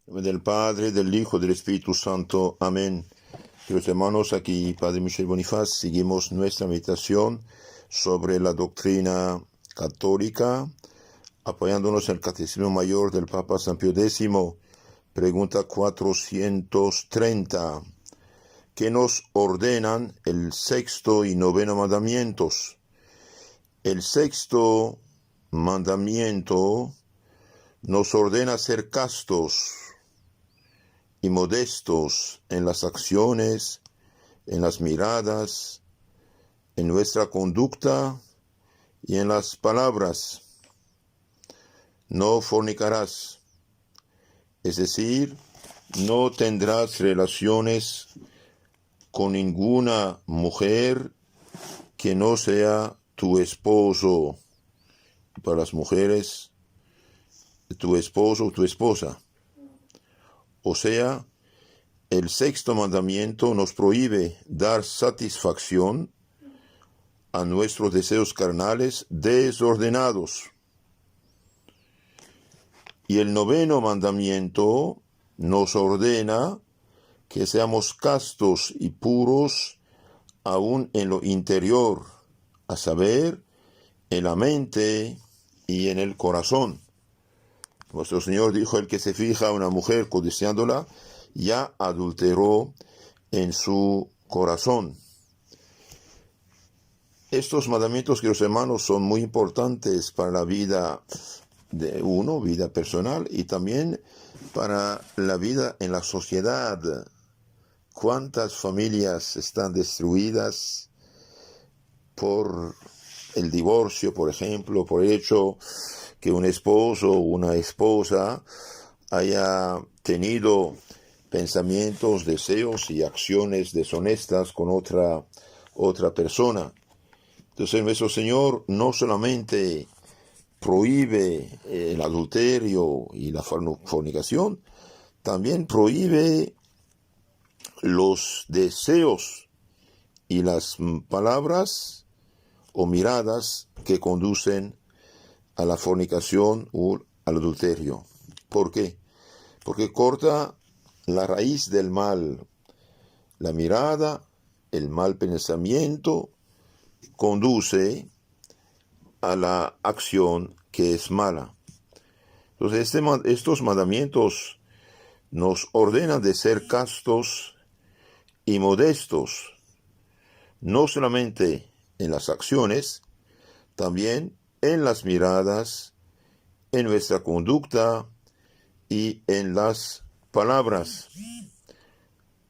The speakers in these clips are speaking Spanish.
En nombre del Padre, del Hijo, del Espíritu Santo. Amén. Queridos hermanos, aquí Padre Michel Bonifaz, seguimos nuestra meditación sobre la doctrina católica, apoyándonos en el Catecismo Mayor del Papa San Pío X, pregunta 430, ¿qué nos ordenan el sexto y noveno mandamientos? El sexto mandamiento nos ordena ser castos y modestos en las acciones, en las miradas, en nuestra conducta y en las palabras. No fornicarás, es decir, no tendrás relaciones con ninguna mujer que no sea tu esposo. Para las mujeres, tu esposo o tu esposa. O sea, el sexto mandamiento nos prohíbe dar satisfacción a nuestros deseos carnales desordenados. Y el noveno mandamiento nos ordena que seamos castos y puros aún en lo interior, a saber, en la mente y en el corazón. Nuestro Señor dijo: el que se fija a una mujer codiciándola, ya adulteró en su corazón. Estos mandamientos, queridos hermanos, son muy importantes para la vida de uno, vida personal, y también para la vida en la sociedad. ¿Cuántas familias están destruidas por el divorcio, por ejemplo, por el hecho que un esposo o una esposa haya tenido pensamientos, deseos y acciones deshonestas con otra persona? Entonces nuestro Señor no solamente prohíbe el adulterio y la fornicación, también prohíbe los deseos y las palabras o miradas que conducen a la fornicación o al adulterio. ¿Por qué? Porque corta la raíz del mal. La mirada, el mal pensamiento, conduce a la acción que es mala. Entonces, estos mandamientos nos ordenan de ser castos y modestos, no solamente en las acciones, también en las miradas, en nuestra conducta y en las palabras.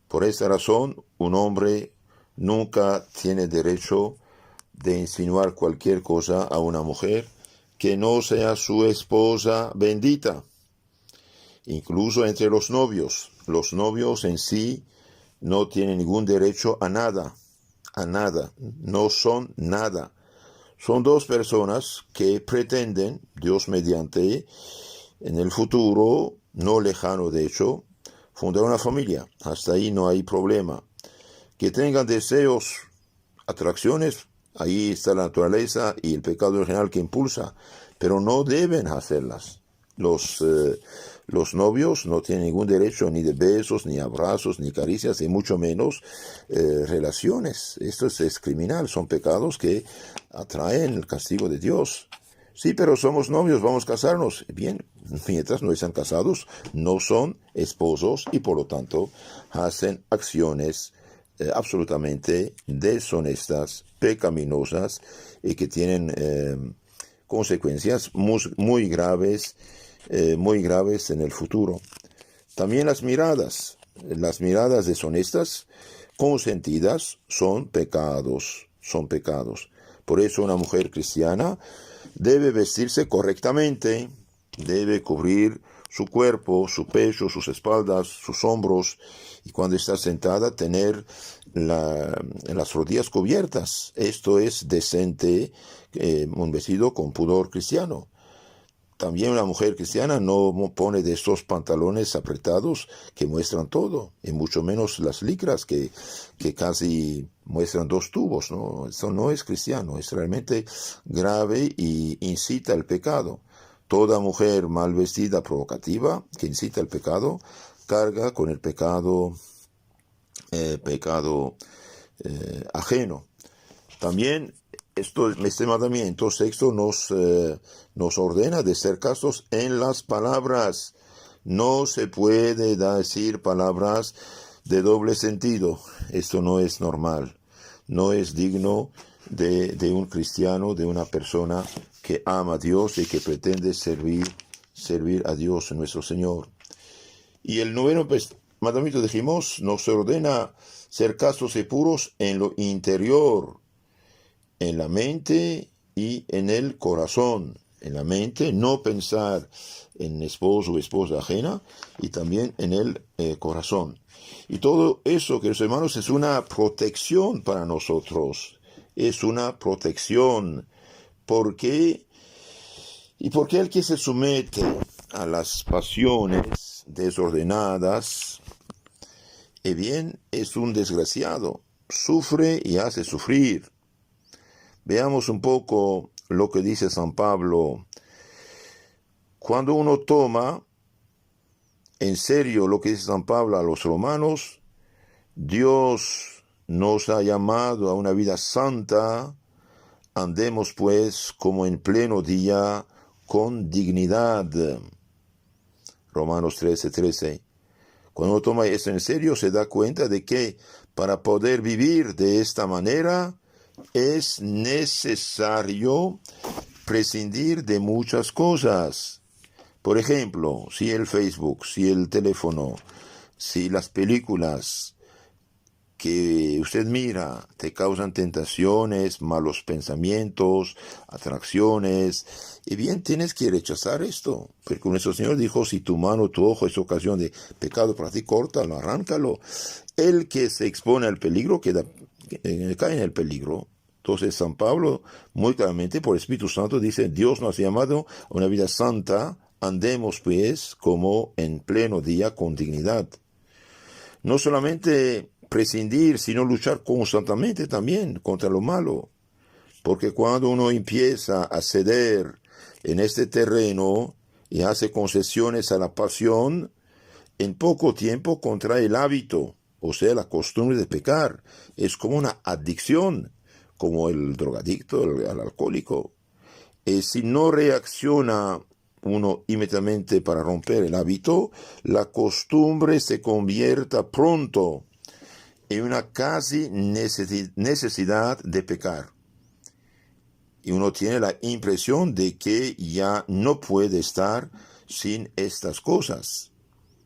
Por esta razón, un hombre nunca tiene derecho de insinuar cualquier cosa a una mujer que no sea su esposa bendita. Incluso entre los novios en sí no tienen ningún derecho a nada, no son nada. Son dos personas que pretenden, Dios mediante, en el futuro, no lejano de hecho, fundar una familia. Hasta ahí no hay problema. Que tengan deseos, atracciones, ahí está la naturaleza y el pecado original que impulsa, pero no deben hacerlas. Los novios no tienen ningún derecho ni de besos, ni abrazos, ni caricias, y mucho menos relaciones. Esto es criminal, son pecados que atraen el castigo de Dios. Sí, pero somos novios, vamos a casarnos. Bien, mientras no están casados, no son esposos y por lo tanto hacen acciones absolutamente deshonestas, pecaminosas y que tienen consecuencias muy graves en el futuro. También las miradas deshonestas, consentidas, son pecados. Por eso una mujer cristiana debe vestirse correctamente, debe cubrir su cuerpo, su pecho, sus espaldas, sus hombros, y cuando está sentada tener las rodillas cubiertas. Esto es decente, un vestido con pudor cristiano. También una mujer cristiana no pone de estos pantalones apretados que muestran todo, y mucho menos las licras que casi muestran dos tubos, ¿no? Eso no es cristiano, es realmente grave y incita al pecado. Toda mujer mal vestida, provocativa, que incita el pecado, carga con el pecado ajeno. También este mandamiento sexto nos ordena de ser castos en las palabras. No se puede decir palabras de doble sentido. Esto no es normal. No es digno de un cristiano, de una persona que ama a Dios y que pretende servir a Dios, nuestro Señor. Y el noveno mandamiento, dijimos, nos ordena ser castos y puros en lo interior, en la mente y en el corazón. En la mente, no pensar en esposo o esposa ajena, y también en el corazón. Y todo eso, queridos hermanos, es una protección para nosotros. Es una protección. ¿Por qué? Y porque el que se somete a las pasiones desordenadas, bien, es un desgraciado. Sufre y hace sufrir. Veamos un poco lo que dice San Pablo. Cuando uno toma en serio lo que dice San Pablo a los romanos, Dios nos ha llamado a una vida santa. Andemos pues como en pleno día con dignidad. Romanos 13:13. Cuando uno toma esto en serio, se da cuenta de que para poder vivir de esta manera es necesario prescindir de muchas cosas. Por ejemplo, si el Facebook, si el teléfono, si las películas que usted mira te causan tentaciones, malos pensamientos, atracciones, y bien tienes que rechazar esto, porque nuestro Señor dijo: si tu mano o tu ojo es ocasión de pecado para ti, córtalo, arráncalo. El que se expone al peligro cae en el peligro. Entonces San Pablo muy claramente por Espíritu Santo dice: Dios nos ha llamado a una vida santa, andemos pues como en pleno día con dignidad. No solamente prescindir, sino luchar constantemente también contra lo malo. Porque cuando uno empieza a ceder en este terreno y hace concesiones a la pasión, en poco tiempo contrae el hábito, o sea, la costumbre de pecar. Es como una adicción, como el drogadicto, el alcohólico. Si no reacciona uno inmediatamente para romper el hábito, la costumbre se convierta pronto en una casi necesidad de pecar. Y uno tiene la impresión de que ya no puede estar sin estas cosas.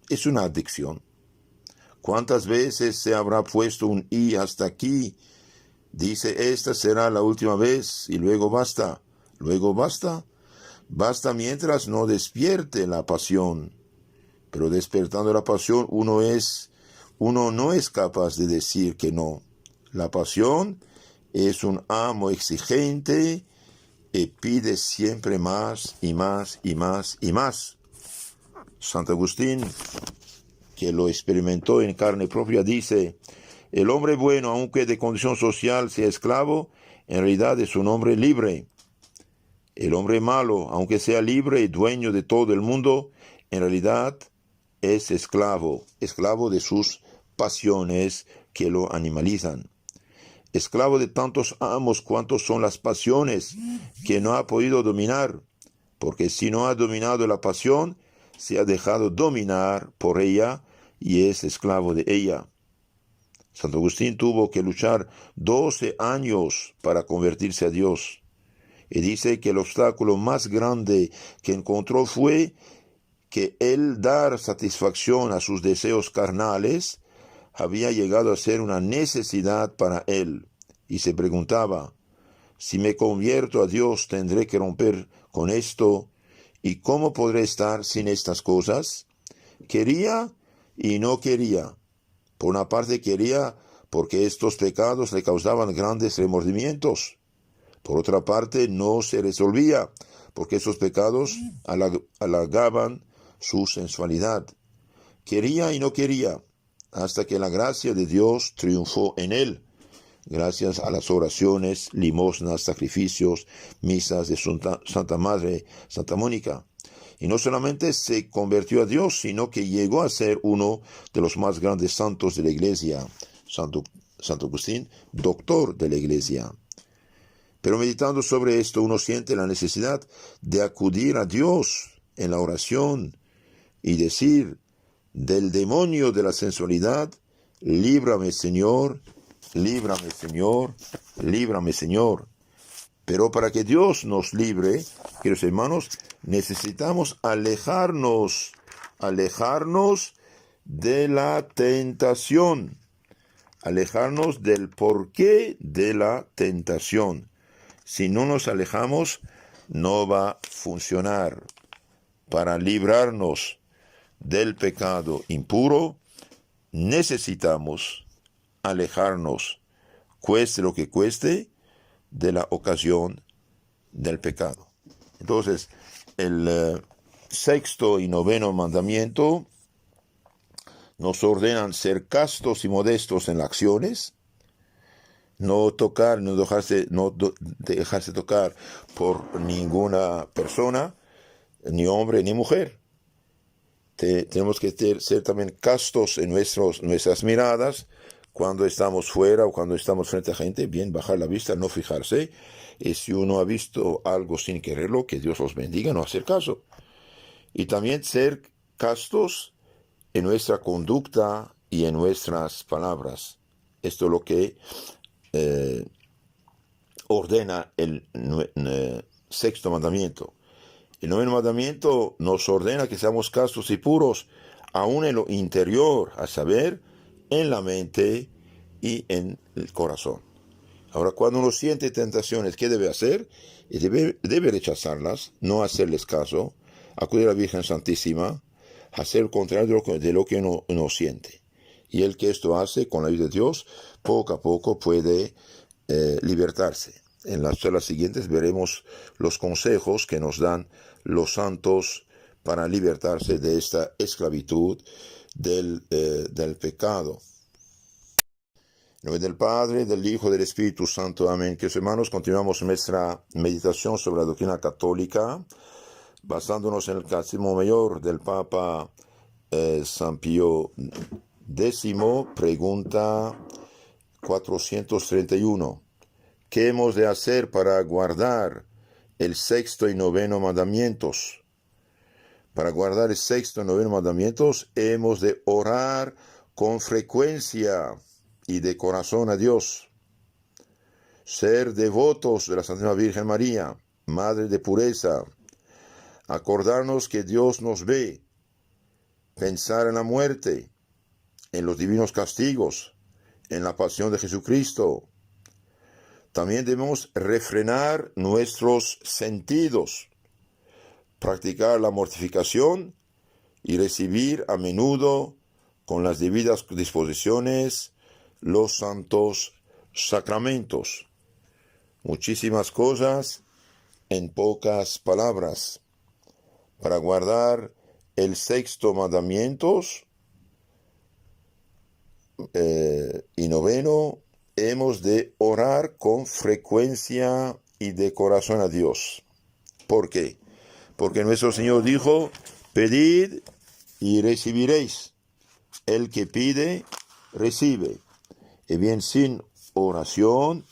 Es una adicción. ¿Cuántas veces se habrá puesto un y hasta aquí? Dice: esta será la última vez, y luego basta. Luego basta. Basta mientras no despierte la pasión. Pero despertando la pasión, uno no es capaz de decir que no. La pasión es un amo exigente y pide siempre más y más y más y más. Santo Agustín, que lo experimentó en carne propia, dice: el hombre bueno, aunque de condición social sea esclavo, en realidad es un hombre libre. El hombre malo, aunque sea libre y dueño de todo el mundo, en realidad es esclavo de sus pasiones que lo animalizan. Esclavo de tantos amos cuantos son las pasiones que no ha podido dominar, porque si no ha dominado la pasión, se ha dejado dominar por ella y es esclavo de ella. Santo Agustín tuvo que luchar 12 años para convertirse a Dios. Y dice que el obstáculo más grande que encontró fue que el dar satisfacción a sus deseos carnales había llegado a ser una necesidad para él. Y se preguntaba: si me convierto a Dios, ¿tendré que romper con esto? ¿Y cómo podré estar sin estas cosas? Quería y no quería. Por una parte quería porque estos pecados le causaban grandes remordimientos. Por otra parte, no se resolvía, porque esos pecados halagaban su sensualidad. Quería y no quería, hasta que la gracia de Dios triunfó en él, gracias a las oraciones, limosnas, sacrificios, misas de Santa Madre, Santa Mónica. Y no solamente se convirtió a Dios, sino que llegó a ser uno de los más grandes santos de la Iglesia, Santo Agustín, doctor de la Iglesia. Pero meditando sobre esto, uno siente la necesidad de acudir a Dios en la oración y decir: del demonio de la sensualidad, líbrame, Señor, líbrame, Señor, líbrame, Señor. Pero para que Dios nos libre, queridos hermanos, necesitamos alejarnos de la tentación, alejarnos del porqué de la tentación. Si no nos alejamos, no va a funcionar. Para librarnos del pecado impuro, necesitamos alejarnos, cueste lo que cueste, de la ocasión del pecado. Entonces, el sexto y noveno mandamiento nos ordenan ser castos y modestos en las acciones, no dejarse tocar por ninguna persona, ni hombre ni mujer. Tenemos que ser también castos en nuestras miradas. Cuando estamos fuera o cuando estamos frente a gente, bien, bajar la vista, no fijarse. Y si uno ha visto algo sin quererlo, que Dios los bendiga, no hacer caso. Y también ser castos en nuestra conducta y en nuestras palabras. Esto es lo que ordena el sexto mandamiento. El noveno mandamiento nos ordena que seamos castos y puros, aún en lo interior, a saber, en la mente y en el corazón. Ahora, cuando uno siente tentaciones, ¿qué debe hacer? Debe rechazarlas, no hacerles caso, acudir a la Virgen Santísima, hacer lo contrario de lo que uno siente. Y el que esto hace, con la ayuda de Dios, poco a poco puede libertarse. En las charlas siguientes veremos los consejos que nos dan los santos para libertarse de esta esclavitud del pecado. En nombre del Padre, del Hijo y del Espíritu Santo. Amén. Queridos hermanos, continuamos nuestra meditación sobre la doctrina católica, basándonos en el Catecismo Mayor del Papa San Pío X, pregunta 431. ¿Qué hemos de hacer para guardar el sexto y noveno mandamientos? Para guardar el sexto y noveno mandamientos, hemos de orar con frecuencia y de corazón a Dios, ser devotos de la Santísima Virgen María, Madre de pureza, acordarnos que Dios nos ve, pensar en la muerte, en los divinos castigos, en la pasión de Jesucristo. También debemos refrenar nuestros sentidos, practicar la mortificación y recibir a menudo, con las debidas disposiciones, los santos sacramentos. Muchísimas cosas en pocas palabras. Para guardar el sexto mandamiento y noveno, hemos de orar con frecuencia y de corazón a Dios. ¿Por qué? Porque nuestro Señor dijo: pedid y recibiréis. El que pide, recibe. Y bien, sin oración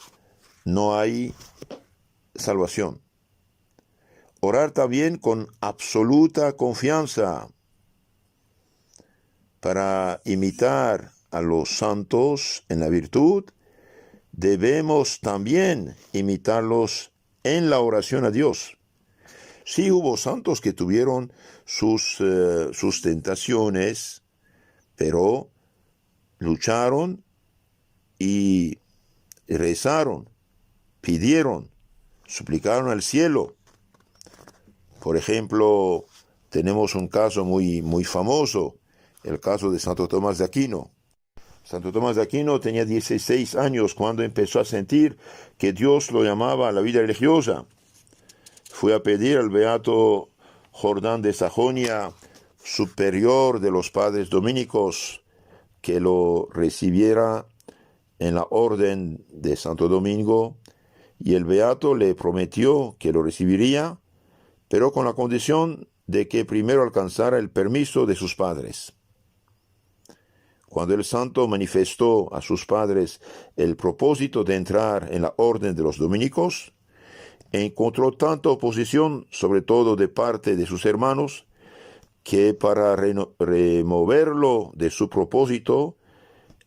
no hay salvación. Orar también con absoluta confianza. Para imitar a los santos en la virtud, debemos también imitarlos en la oración a Dios. Sí hubo santos que tuvieron sus tentaciones, pero lucharon y rezaron, pidieron, suplicaron al cielo. Por ejemplo, tenemos un caso muy, muy famoso, el caso de Santo Tomás de Aquino. Santo Tomás de Aquino tenía 16 años cuando empezó a sentir que Dios lo llamaba a la vida religiosa. Fue a pedir al beato Jordán de Sajonia, superior de los padres dominicos, que lo recibiera en la orden de Santo Domingo, y el beato le prometió que lo recibiría, pero con la condición de que primero alcanzara el permiso de sus padres. Cuando el santo manifestó a sus padres el propósito de entrar en la orden de los dominicos, encontró tanta oposición, sobre todo de parte de sus hermanos, que para removerlo de su propósito,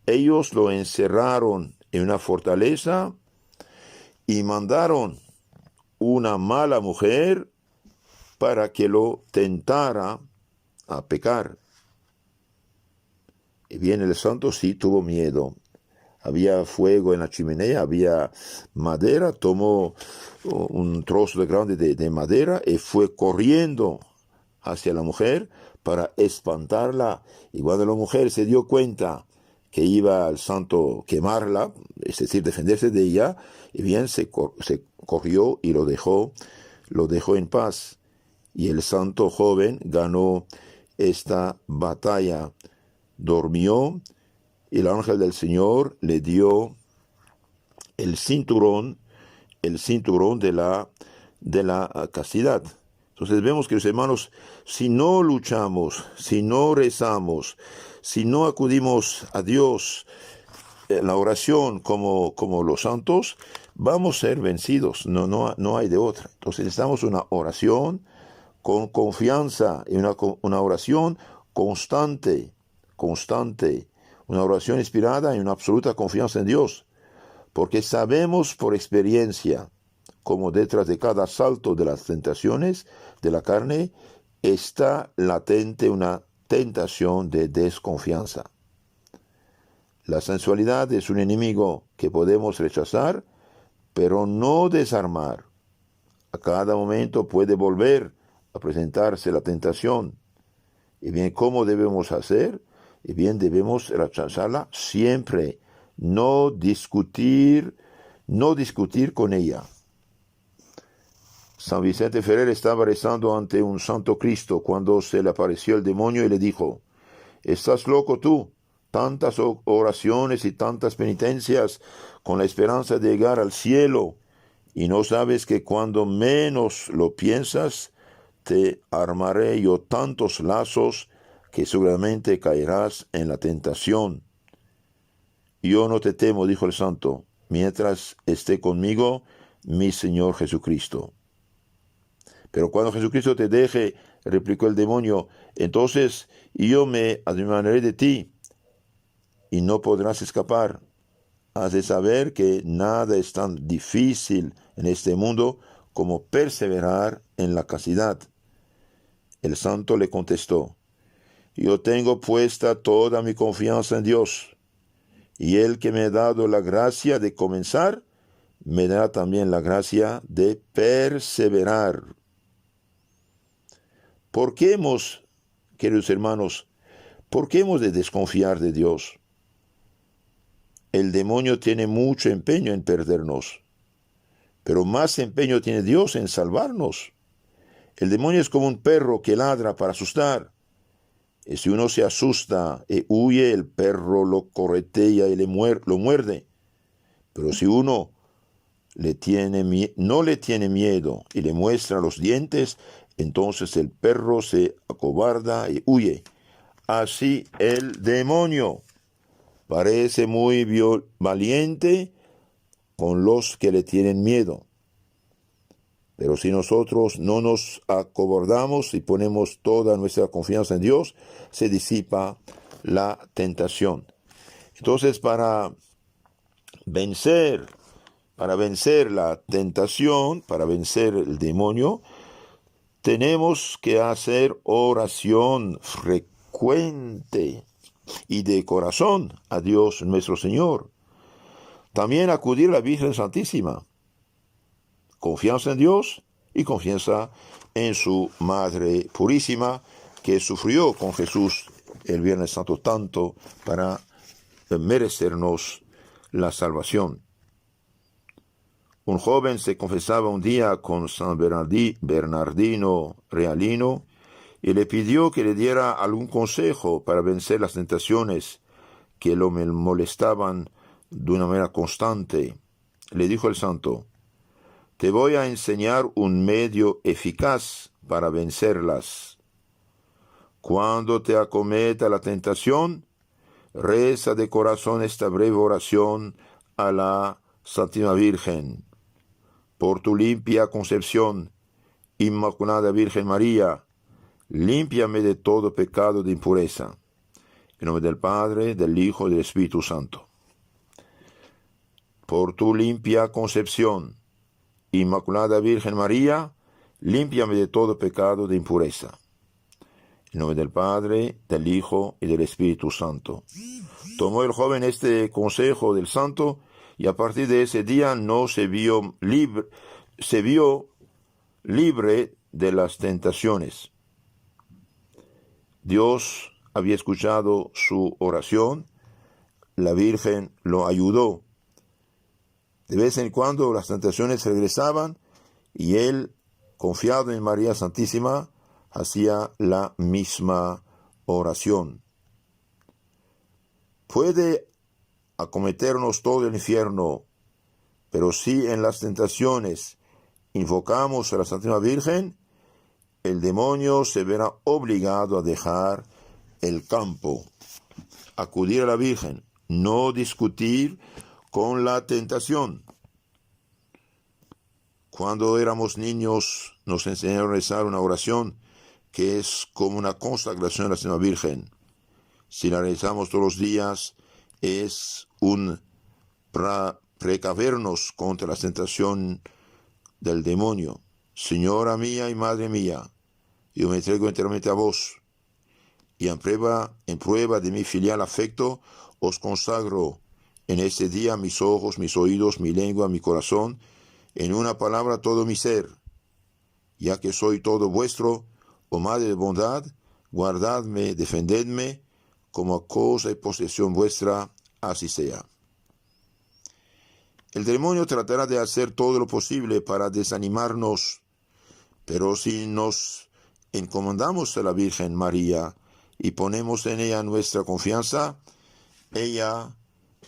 ellos lo encerraron en una fortaleza y mandaron una mala mujer para que lo tentara a pecar. Y bien, el santo sí tuvo miedo. Había fuego en la chimenea, había madera, tomó un trozo grande de madera y fue corriendo hacia la mujer para espantarla. Y cuando la mujer se dio cuenta que iba al santo quemarla, es decir, defenderse de ella, y bien se corrió y lo dejó en paz. Y el santo joven ganó esta batalla. Durmió y el ángel del Señor le dio el cinturón de la castidad. Entonces vemos, queridos hermanos, si no luchamos, si no rezamos, si no acudimos a Dios en la oración como los santos, vamos a ser vencidos. No hay de otra. Entonces necesitamos una oración con confianza y una oración constante, una oración inspirada y una absoluta confianza en Dios, porque sabemos por experiencia como detrás de cada asalto de las tentaciones de la carne está latente una tentación de desconfianza. La sensualidad es un enemigo que podemos rechazar, pero no desarmar. A cada momento puede volver a presentarse la tentación. Y bien, ¿cómo debemos hacer? Y bien, debemos rechazarla siempre, no discutir con ella. San Vicente Ferrer estaba rezando ante un santo Cristo cuando se le apareció el demonio y le dijo: «¿Estás loco tú? Tantas oraciones y tantas penitencias con la esperanza de llegar al cielo, y no sabes que cuando menos lo piensas, te armaré yo tantos lazos que seguramente caerás en la tentación». «Yo no te temo», dijo el santo, «mientras esté conmigo mi Señor Jesucristo». «Pero cuando Jesucristo te deje», replicó el demonio, «entonces yo me adivinaré de ti y no podrás escapar. Has de saber que nada es tan difícil en este mundo como perseverar en la castidad». El santo le contestó: «Yo tengo puesta toda mi confianza en Dios, y Él que me ha dado la gracia de comenzar, me dará también la gracia de perseverar». ¿Por qué queridos hermanos, por qué hemos de desconfiar de Dios? El demonio tiene mucho empeño en perdernos, pero más empeño tiene Dios en salvarnos. El demonio es como un perro que ladra para asustar. Y si uno se asusta y huye, el perro lo corretea y lo muerde. Pero si uno no le tiene miedo y le muestra los dientes, entonces el perro se acobarda y huye. Así el demonio parece muy valiente con los que le tienen miedo. Pero si nosotros no nos acobardamos y ponemos toda nuestra confianza en Dios, se disipa la tentación. Entonces, para vencer la tentación, para vencer el demonio, tenemos que hacer oración frecuente y de corazón a Dios nuestro Señor. También acudir a la Virgen Santísima. Confianza en Dios y confianza en su Madre Purísima, que sufrió con Jesús el Viernes Santo tanto para merecernos la salvación. Un joven se confesaba un día con San Bernardino Realino y le pidió que le diera algún consejo para vencer las tentaciones que lo molestaban de una manera constante. Le dijo el santo: «Te voy a enseñar un medio eficaz para vencerlas. Cuando te acometa la tentación, reza de corazón esta breve oración a la Santísima Virgen. Por tu limpia concepción, Inmaculada Virgen María, límpiame de todo pecado de impureza. En nombre del Padre, del Hijo y del Espíritu Santo. Por tu limpia concepción, Inmaculada Virgen María, límpiame de todo pecado de impureza. En nombre del Padre, del Hijo y del Espíritu Santo. Tomó el joven este consejo del santo y a partir de ese día no se vio libre de las tentaciones. Dios había escuchado su oración, la Virgen lo ayudó. De vez en cuando las tentaciones regresaban y él, confiado en María Santísima, hacía la misma oración. Puede acometernos todo el infierno, pero si en las tentaciones invocamos a la Santísima Virgen, el demonio se verá obligado a dejar el campo, acudir a la Virgen, no discutir con la tentación. Cuando éramos niños nos enseñaron a rezar una oración que es como una consagración a la Santísima Virgen. Si la rezamos todos los días, es un precavernos contra la tentación del demonio. Señora mía y Madre mía, yo me entrego enteramente a vos, y en prueba de mi filial afecto, os consagro en este día mis ojos, mis oídos, mi lengua, mi corazón, en una palabra todo mi ser, ya que soy todo vuestro, oh Madre de bondad, guardadme, defendedme, como cosa y posesión vuestra, así sea. El demonio tratará de hacer todo lo posible para desanimarnos, pero si nos encomendamos a la Virgen María y ponemos en ella nuestra confianza, ella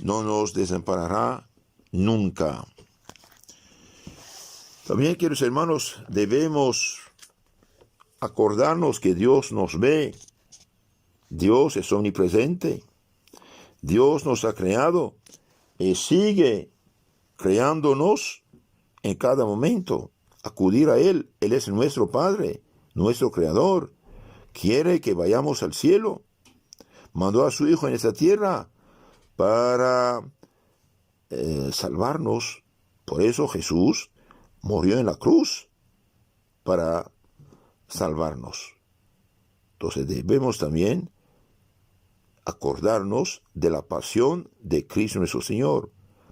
no nos desamparará nunca. También, queridos hermanos, debemos acordarnos que Dios nos ve. Dios es omnipresente. Dios nos ha creado y sigue creándonos en cada momento. Acudir a Él. Él es nuestro Padre, nuestro Creador. Quiere que vayamos al cielo. Mandó a su Hijo en esta tierra para salvarnos. Por eso Jesús murió en la cruz para salvarnos. Entonces debemos también acordarnos de la pasión de Cristo nuestro Señor.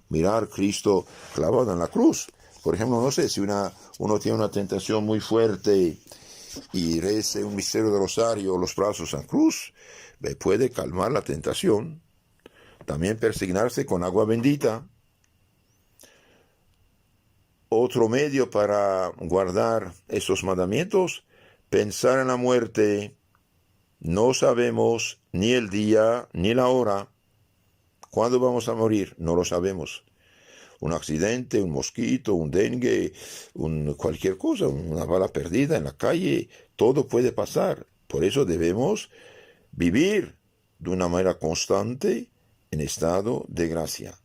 Mirar a Cristo clavado en la cruz. Por ejemplo, no sé, si uno tiene una tentación muy fuerte y reza un misterio de rosario, los brazos en cruz, puede calmar la tentación. También persignarse con agua bendita. Otro medio para guardar esos mandamientos, pensar en la muerte. No sabemos ni el día ni la hora. ¿Cuándo vamos a morir? No lo sabemos. Un accidente, un mosquito, un dengue, cualquier cosa, una bala perdida en la calle, todo puede pasar. Por eso debemos vivir de una manera constante en estado de gracia.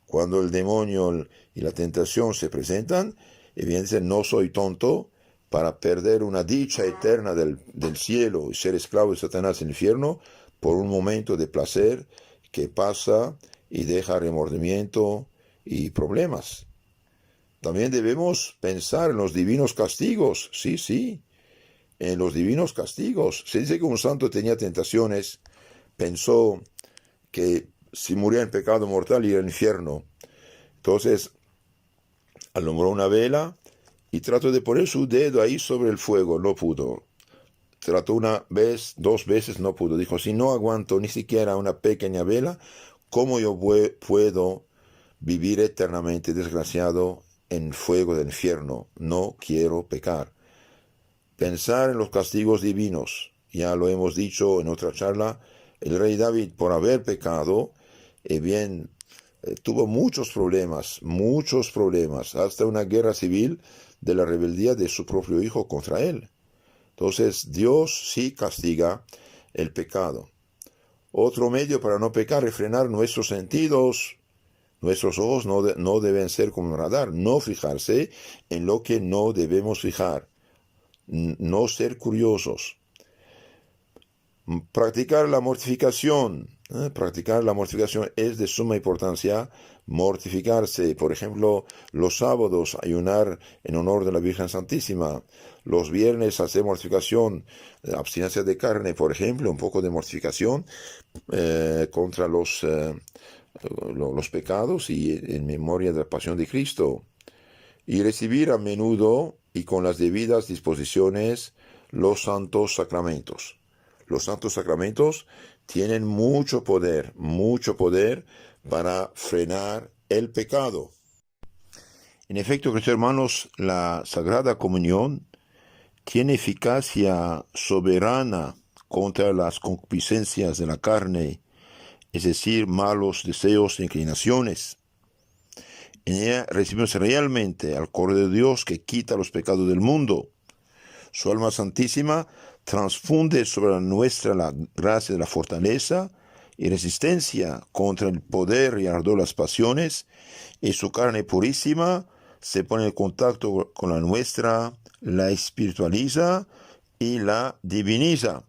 Cuando el demonio y la tentación se presentan, evidentemente no soy tonto para perder una dicha eterna del cielo y ser esclavo de Satanás en el infierno por un momento de placer que pasa y deja remordimiento y problemas. También debemos pensar en los divinos castigos. Sí, en los divinos castigos. Se dice que un santo tenía tentaciones, pensó que si moría en pecado mortal iba al infierno. Entonces alumbró una vela y trató de poner su dedo ahí sobre el fuego, no pudo. Trató una vez, 2 veces, no pudo. Dijo, si no aguanto ni siquiera una pequeña vela, ¿cómo yo puedo vivir eternamente desgraciado en fuego del infierno? No quiero pecar. Pensar en los castigos divinos. Ya lo hemos dicho en otra charla, el rey David, por haber pecado, tuvo muchos problemas, hasta una guerra civil de la rebeldía de su propio hijo contra él. Entonces, Dios sí castiga el pecado. Otro medio para no pecar es frenar nuestros sentidos. Nuestros ojos no deben ser como un radar, no fijarse en lo que no debemos fijar, no ser curiosos. Practicar la mortificación. Practicar la mortificación es de suma importancia. Mortificarse, por ejemplo, los sábados ayunar en honor de la Virgen Santísima. Los viernes hacer mortificación, abstinencia de carne, por ejemplo, un poco de mortificación contra los pecados y en memoria de la pasión de Cristo. Y recibir a menudo y con las debidas disposiciones los santos sacramentos. Los santos sacramentos tienen mucho poder para frenar el pecado. En efecto, queridos hermanos, la Sagrada Comunión tiene eficacia soberana contra las concupiscencias de la carne, es decir, malos deseos e inclinaciones. En ella recibimos realmente al Cordero de Dios que quita los pecados del mundo. Su alma santísima transfunde sobre la nuestra la gracia de la fortaleza y resistencia contra el poder y ardor de las pasiones, y su carne purísima se pone en contacto con la nuestra, la espiritualiza y la diviniza.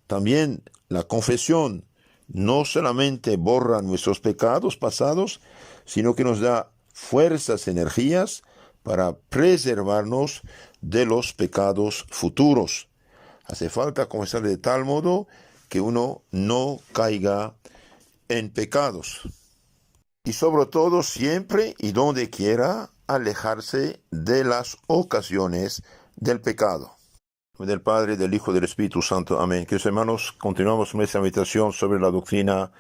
También la confesión no solamente borra nuestros pecados pasados, sino que nos da fuerzas, energías para preservarnos de los pecados futuros. Hace falta confesar de tal modo que uno no caiga en pecados. Y sobre todo, siempre y donde quiera, alejarse de las ocasiones del pecado. Del Padre, del Hijo y del Espíritu Santo. Amén. Queridos hermanos, continuamos nuestra meditación sobre la doctrina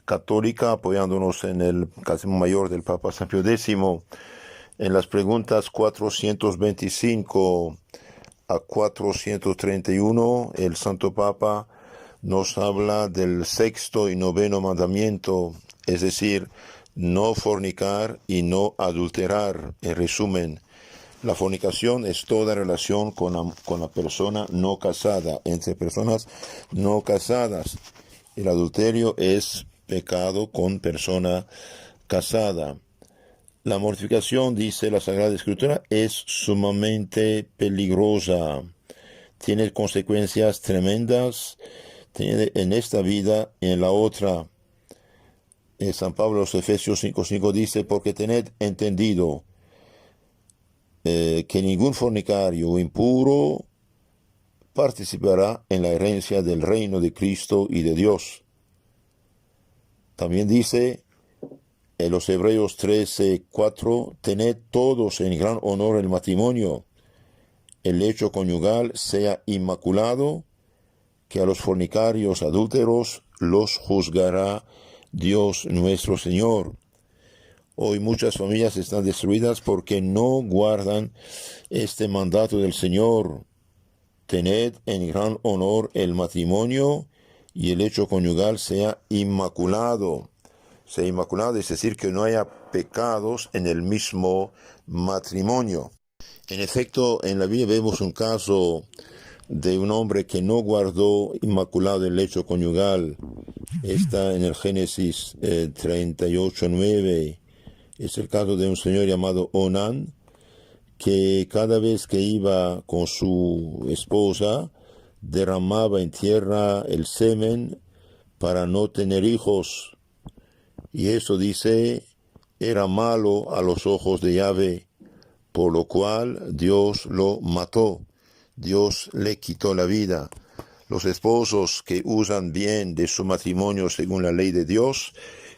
católica, apoyándonos en el Catecismo Mayor del Papa San Pío X, en las preguntas 425 a 431, el Santo Papa nos habla del sexto y noveno mandamiento, es decir, no fornicar y no adulterar. En resumen, la fornicación es toda relación con la persona no casada, entre personas no casadas. El adulterio es pecado con persona casada. La mortificación, dice la Sagrada Escritura, es sumamente peligrosa. Tiene consecuencias tremendas en esta vida y en la otra. San Pablo, los Efesios 5:5 dice, porque tened entendido que ningún fornicario o impuro participará en la herencia del reino de Cristo y de Dios. También dice en los Hebreos 13:4, tened todos en gran honor el matrimonio, el lecho conyugal sea inmaculado, que a los fornicarios adúlteros los juzgará Dios nuestro Señor. Hoy muchas familias están destruidas porque no guardan este mandato del Señor. Tened en gran honor el matrimonio y el lecho conyugal sea inmaculado. Sea inmaculado es decir, que no haya pecados en el mismo matrimonio. En efecto, en la Biblia vemos un caso de un hombre que no guardó inmaculado el lecho conyugal. Está en el Génesis 38:9. Es el caso de un señor llamado Onán, que cada vez que iba con su esposa, derramaba en tierra el semen para no tener hijos. Y eso, dice, era malo a los ojos de Yahvé, por lo cual Dios lo mató. Dios le quitó la vida. Los esposos que usan bien de su matrimonio según la ley de Dios,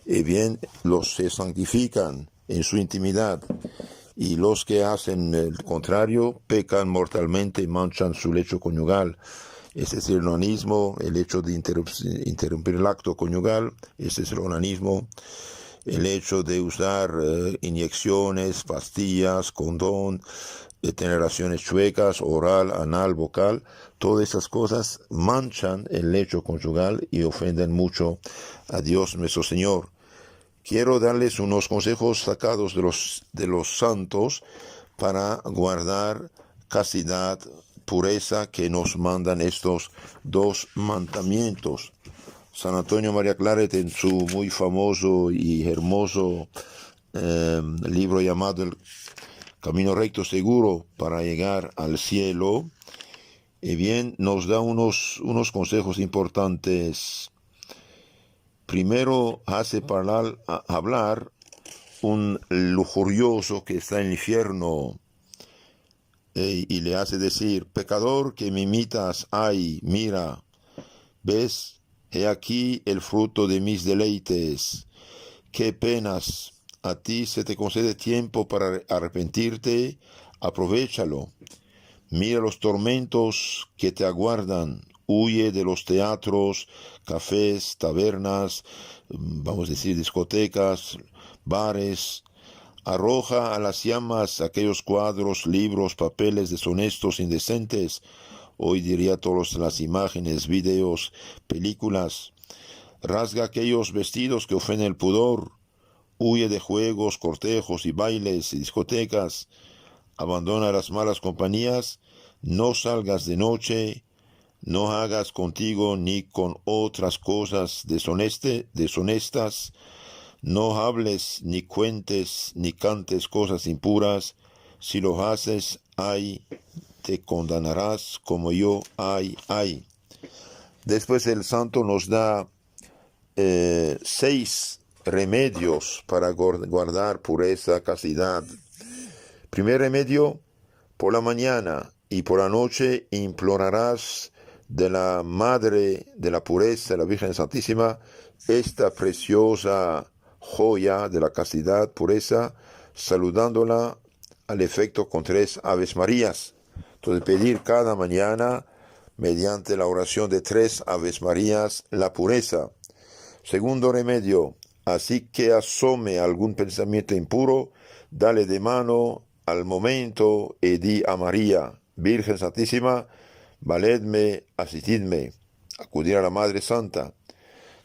bien los se santifican en su intimidad. Y los que hacen el contrario, pecan mortalmente y manchan su lecho conyugal. Ese es el onanismo, el hecho de interrumpir el acto conyugal. Ese es el onanismo. El hecho de usar inyecciones, pastillas, condón, de tener relaciones chuecas, oral, anal, vocal, todas esas cosas manchan el lecho conyugal y ofenden mucho a Dios nuestro Señor. Quiero darles unos consejos sacados de los santos para guardar castidad pureza que nos mandan estos dos mandamientos. San Antonio María Claret, en su muy famoso y hermoso libro llamado El Camino Recto Seguro para llegar al cielo, bien, nos da unos consejos importantes. Primero hace hablar un lujurioso que está en el infierno y le hace decir: pecador que me imitas, ay, mira, ves, he aquí el fruto de mis deleites, qué penas, a ti se te concede tiempo para arrepentirte, aprovéchalo. Mira los tormentos que te aguardan, huye de los teatros, cafés, tabernas, vamos a decir discotecas, bares. Arroja a las llamas aquellos cuadros, libros, papeles deshonestos, indecentes. Hoy diría todas las imágenes, videos, películas. Rasga aquellos vestidos que ofenden el pudor. Huye de juegos, cortejos y bailes y discotecas. Abandona las malas compañías. No salgas de noche. No hagas contigo ni con otras cosas deshonestas. No hables, ni cuentes, ni cantes cosas impuras. Si lo haces, ay, te condenarás como yo, ay, ay. Después el santo nos da 6 remedios para guardar pureza, castidad. Primer remedio: por la mañana y por la noche implorarás de la Madre de la Pureza, la Virgen Santísima, esta preciosa joya de la castidad, pureza, saludándola al efecto con 3 Aves Marías. Entonces, pedir cada mañana, mediante la oración de 3 Aves Marías, la pureza. Segundo remedio: así que asome algún pensamiento impuro, dale de mano al momento y di a María: Virgen Santísima, valedme, asistidme. Acudir a la Madre Santa.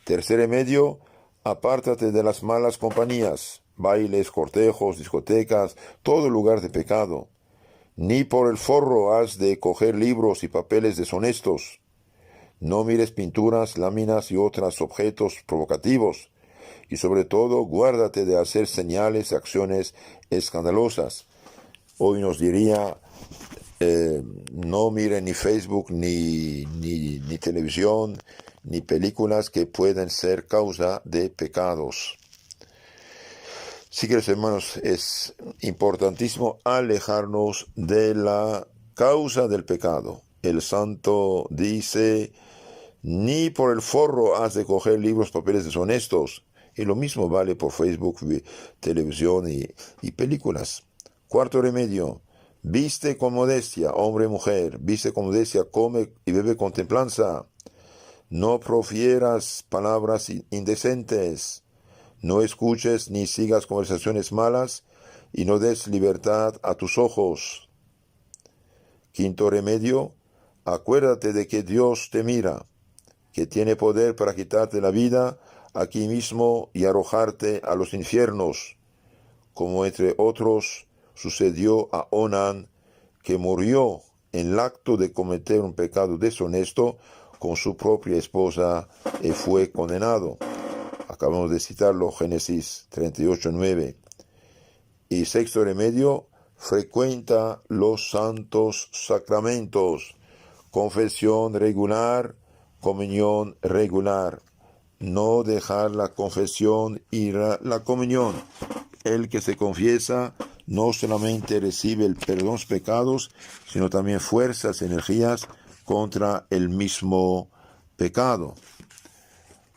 Tercer remedio: apártate de las malas compañías, bailes, cortejos, discotecas, todo lugar de pecado. Ni por el forro has de coger libros y papeles deshonestos. No mires pinturas, láminas y otros objetos provocativos. Y sobre todo, guárdate de hacer señales y acciones escandalosas. Hoy nos diría: no miren ni Facebook, ni televisión, ni películas que pueden ser causa de pecados. Sí, queridos hermanos, es importantísimo alejarnos de la causa del pecado. El santo dice: ni por el forro has de coger libros, papeles deshonestos. Y lo mismo vale por Facebook, televisión y películas. Cuarto remedio: viste con modestia, hombre y mujer, viste con modestia, come y bebe con templanza. No profieras palabras indecentes. No escuches ni sigas conversaciones malas, y no des libertad a tus ojos. Quinto remedio: acuérdate de que Dios te mira, que tiene poder para quitarte la vida aquí mismo y arrojarte a los infiernos, como entre otros sucedió a Onán, que murió en el acto de cometer un pecado deshonesto con su propia esposa y fue condenado. Acabamos de citarlo, Génesis 38:9. Y sexto remedio: frecuenta los santos sacramentos, confesión regular, comunión regular. No dejar la confesión y la comunión. El que se confiesa no solamente recibe el perdón de los pecados, sino también fuerzas, energías contra el mismo pecado.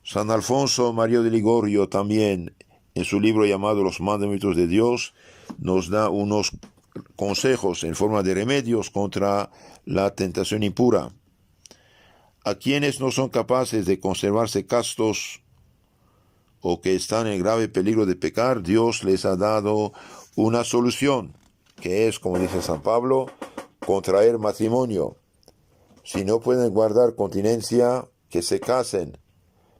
San Alfonso María de Ligorio también, en su libro llamado Los Mandamientos de Dios, nos da unos consejos en forma de remedios contra la tentación impura. A quienes no son capaces de conservarse castos o que están en grave peligro de pecar, Dios les ha dado una solución, que es, como dice San Pablo, contraer matrimonio. Si no pueden guardar continencia, que se casen,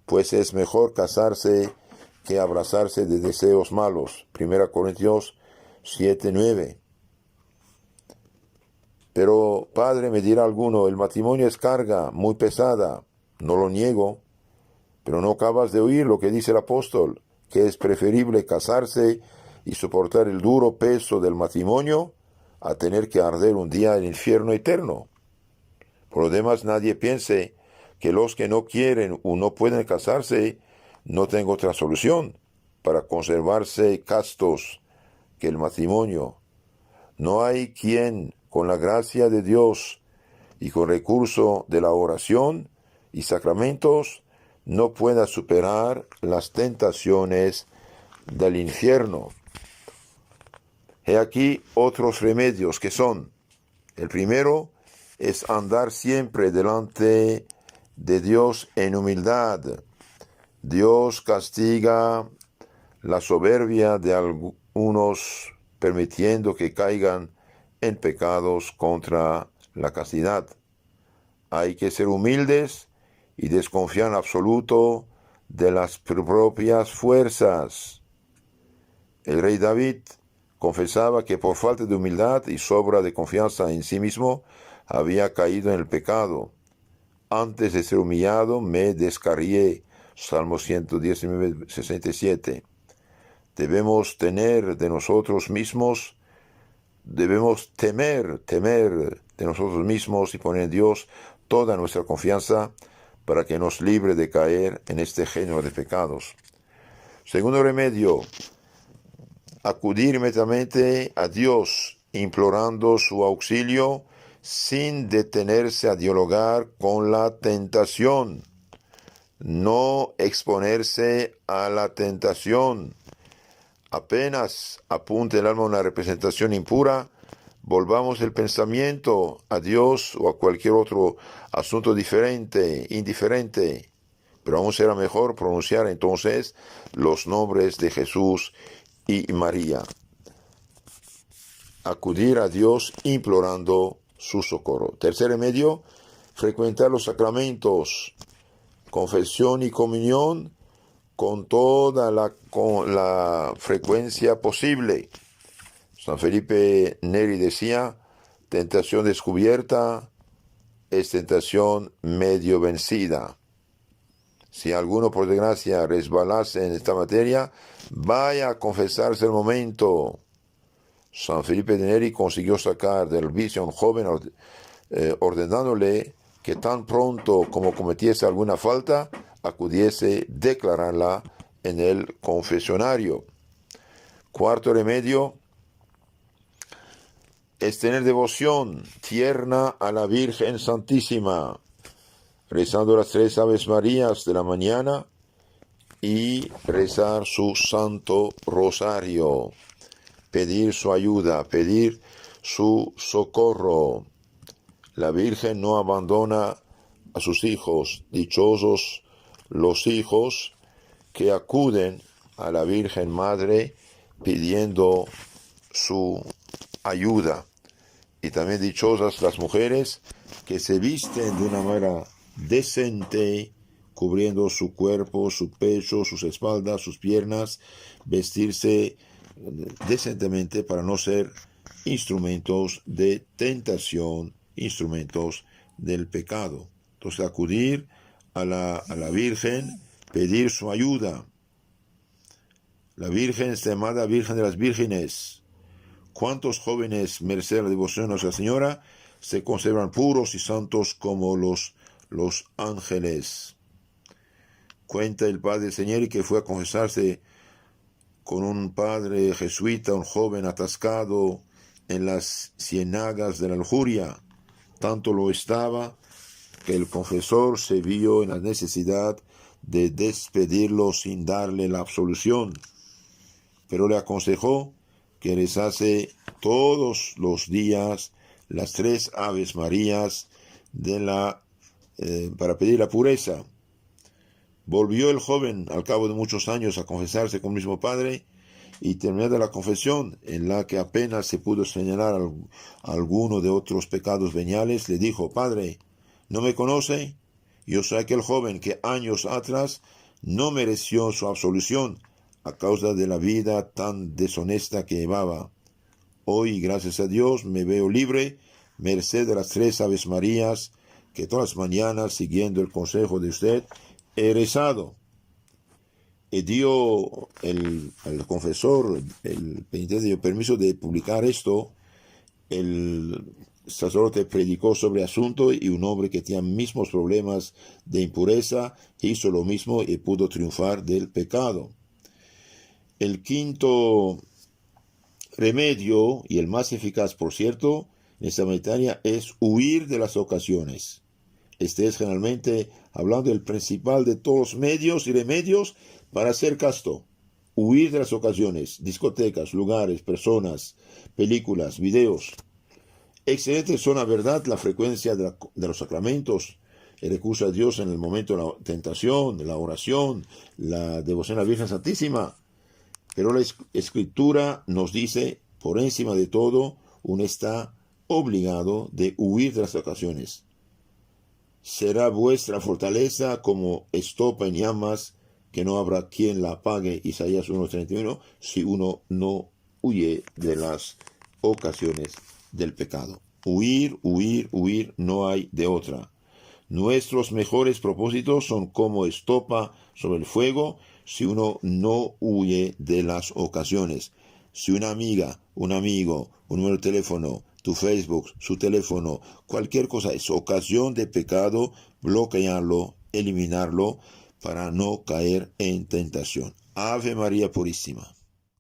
pues es mejor casarse que abrazarse de deseos malos. 1 Corintios 7:9. Pero, padre, me dirá alguno, el matrimonio es carga muy pesada. No lo niego, pero no acabas de oír lo que dice el apóstol, que es preferible casarse y soportar el duro peso del matrimonio a tener que arder un día en el infierno eterno. Por lo demás, nadie piense que los que no quieren o no pueden casarse no tengan otra solución para conservarse castos que el matrimonio. No hay quien, con la gracia de Dios y con recurso de la oración y sacramentos, no pueda superar las tentaciones del infierno. He aquí otros remedios que son: el primero es andar siempre delante de Dios en humildad. Dios castiga la soberbia de algunos, permitiendo que caigan en pecados contra la castidad. Hay que ser humildes y desconfiar en absoluto de las propias fuerzas. El rey David confesaba que por falta de humildad y sobra de confianza en sí mismo había caído en el pecado. Antes de ser humillado me descarrié. Salmo 119, 67. Debemos tener de nosotros mismos, debemos temer de nosotros mismos y poner en Dios toda nuestra confianza para que nos libre de caer en este género de pecados. Segundo remedio, acudir inmediatamente a Dios, implorando su auxilio sin detenerse a dialogar con la tentación. No exponerse a la tentación. Apenas apunte el alma a una representación impura, volvamos el pensamiento a Dios o a cualquier otro asunto indiferente. Pero aún será mejor pronunciar entonces los nombres de Jesús y María. Acudir a Dios implorando su socorro. Tercer remedio, frecuentar los sacramentos, confesión y comunión con toda la frecuencia posible. San Felipe Neri decía: tentación descubierta es tentación medio vencida. Si alguno por desgracia resbalase en esta materia, vaya a confesarse el momento. San Felipe Neri consiguió sacar del vicio a un joven ordenándole que tan pronto como cometiese alguna falta, acudiese declararla en el confesionario. Cuarto remedio es tener devoción tierna a la Virgen Santísima, rezando las 3 Aves Marías de la mañana y rezar su Santo Rosario, pedir su ayuda, pedir su socorro. La Virgen no abandona a sus hijos. Dichosos los hijos que acuden a la Virgen Madre pidiendo su ayuda. Y también dichosas las mujeres que se visten de una manera decente, cubriendo su cuerpo, su pecho, sus espaldas, sus piernas, vestirse decentemente para no ser instrumentos de tentación, instrumentos del pecado. Entonces, acudir a la Virgen, pedir su ayuda. La Virgen es llamada Virgen de las Vírgenes. ¿Cuántos jóvenes, merced a la devoción a Nuestra Señora, se conservan puros y santos como los ángeles? Cuenta el padre Señeri que fue a confesarse con un padre jesuita, un joven atascado en las cienagas de la lujuria. Tanto lo estaba que el confesor se vio en la necesidad de despedirlo sin darle la absolución, pero le aconsejó que rezase todos los días las 3 Aves Marías para pedir la pureza. Volvió el joven al cabo de muchos años a confesarse con el mismo padre, y terminada la confesión, en la que apenas se pudo señalar alguno de otros pecados veniales, le dijo: Padre, ¿no me conoce? Yo soy aquel joven que años atrás no mereció su absolución a causa de la vida tan deshonesta que llevaba. Hoy, gracias a Dios, me veo libre merced de las 3 Aves Marías, que todas las mañanas, siguiendo el consejo de usted, he rezado. Y dio al confesor, el penitente dio permiso de publicar esto. El sacerdote predicó sobre el asunto y un hombre que tenía mismos problemas de impureza hizo lo mismo y pudo triunfar del pecado. El quinto remedio, y el más eficaz, por cierto, en esta meditaria, es huir de las ocasiones. Este es generalmente hablando del principal de todos los medios y remedios para ser casto. Huir de las ocasiones, discotecas, lugares, personas, películas, videos. Excelentes son, a verdad, la frecuencia de los sacramentos, el recurso a Dios en el momento de la tentación, la oración, la devoción a la Virgen Santísima. Pero la Escritura nos dice, por encima de todo, uno está obligado de huir de las ocasiones. Será vuestra fortaleza como estopa en llamas, que no habrá quien la apague, Isaías 1:31, si uno no huye de las ocasiones del pecado. Huir, huir, huir, no hay de otra. Nuestros mejores propósitos son como estopa sobre el fuego si uno no huye de las ocasiones. Si una amiga, un amigo, un número de teléfono, tu Facebook, su teléfono, cualquier cosa es ocasión de pecado, bloquearlo, eliminarlo para no caer en tentación. Ave María Purísima.